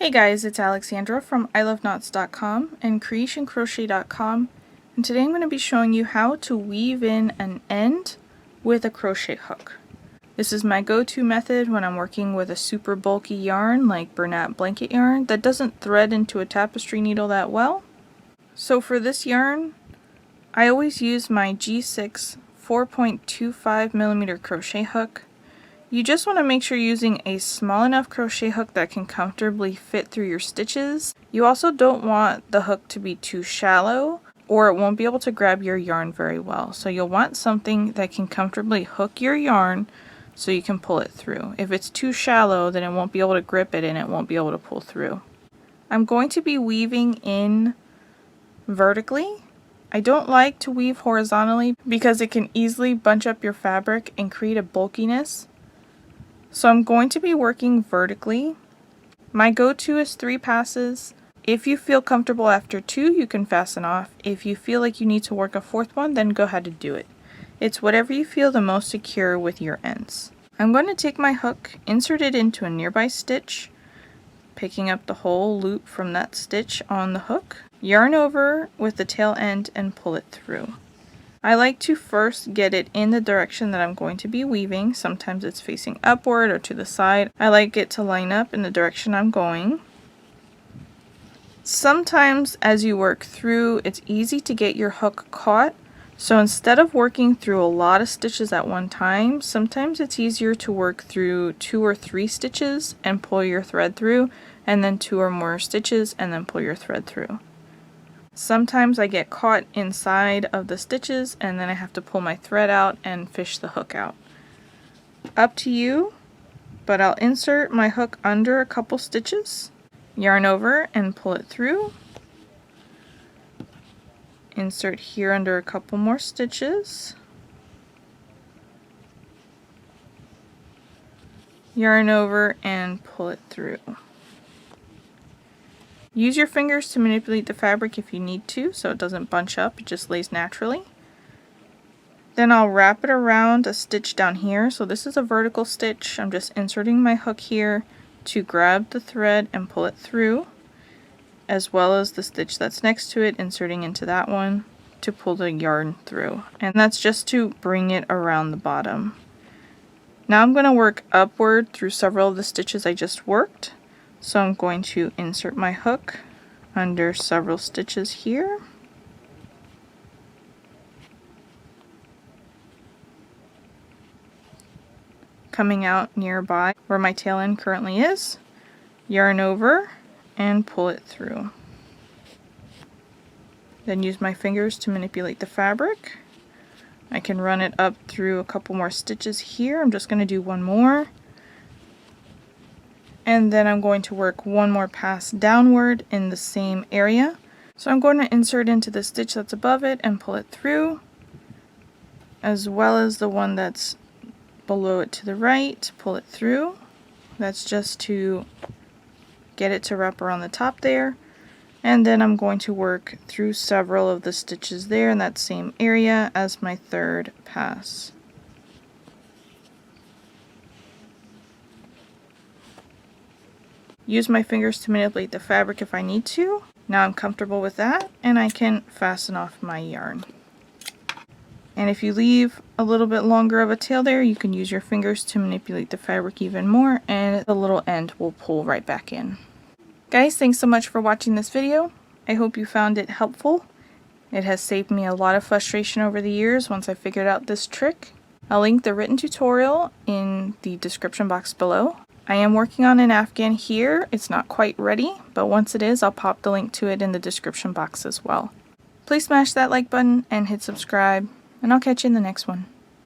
Hey guys, it's Alexandra from iloveknots.com and creationcrochet.com, and today I'm going to be showing you how to weave in an end with a crochet hook. This is my go-to method when I'm working with a super bulky yarn like Bernat blanket yarn that doesn't thread into a tapestry needle that well. So for this yarn, I always use my G6 4.25mm crochet hook. You just want to make sure you're using a small enough crochet hook that can comfortably fit through your stitches. You also don't want the hook to be too shallow or it won't be able to grab your yarn very well. So you'll want something that can comfortably hook your yarn so you can pull it through. If it's too shallow, then it won't be able to grip it and it won't be able to pull through. I'm going to be weaving in vertically. I don't like to weave horizontally because it can easily bunch up your fabric and create a bulkiness. So I'm going to be working vertically. My go-to is 3 passes. If you feel comfortable after 2, you can fasten off. If you feel like you need to work a 4th one, then go ahead and do it. It's whatever you feel the most secure with your ends. I'm going to take my hook, insert it into a nearby stitch, picking up the whole loop from that stitch on the hook, yarn over with the tail end and pull it through. I like to first get it in the direction that I'm going to be weaving. Sometimes it's facing upward or to the side. I like it to line up in the direction I'm going. Sometimes as you work through, it's easy to get your hook caught. So instead of working through a lot of stitches at one time, sometimes it's easier to work through 2 or 3 stitches and pull your thread through, and then 2 or more stitches and then pull your thread through. Sometimes I get caught inside of the stitches and then I have to pull my thread out and fish the hook out. Up to you, but I'll insert my hook under a couple stitches, yarn over and pull it through. Insert here under a couple more stitches, yarn over and pull it through. Use your fingers to manipulate the fabric if you need to so it doesn't bunch up, it just lays naturally. Then I'll wrap it around a stitch down here. So this is a vertical stitch. I'm just inserting my hook here to grab the thread and pull it through, as well as the stitch that's next to it, inserting into that one to pull the yarn through. And that's just to bring it around the bottom. Now I'm going to work upward through several of the stitches I just worked. So I'm going to insert my hook under several stitches here. Coming out nearby where my tail end currently is, yarn over and pull it through. Then use my fingers to manipulate the fabric. I can run it up through a couple more stitches here. I'm just going to do one more. And then I'm going to work one more pass downward in the same area. So I'm going to insert into the stitch that's above it and pull it through, as well as the one that's below it to the right, pull it through. That's just to get it to wrap around the top there. And then I'm going to work through several of the stitches there in that same area as my 3rd pass. Use my fingers to manipulate the fabric if I need to. Now I'm comfortable with that and I can fasten off my yarn. And if you leave a little bit longer of a tail there, you can use your fingers to manipulate the fabric even more and the little end will pull right back in. Guys, thanks so much for watching this video. I hope you found it helpful. It has saved me a lot of frustration over the years once I figured out this trick. I'll link the written tutorial in the description box below. I am working on an afghan here. It's not quite ready, but once it is, I'll pop the link to it in the description box as well. Please smash that like button and hit subscribe, and I'll catch you in the next one.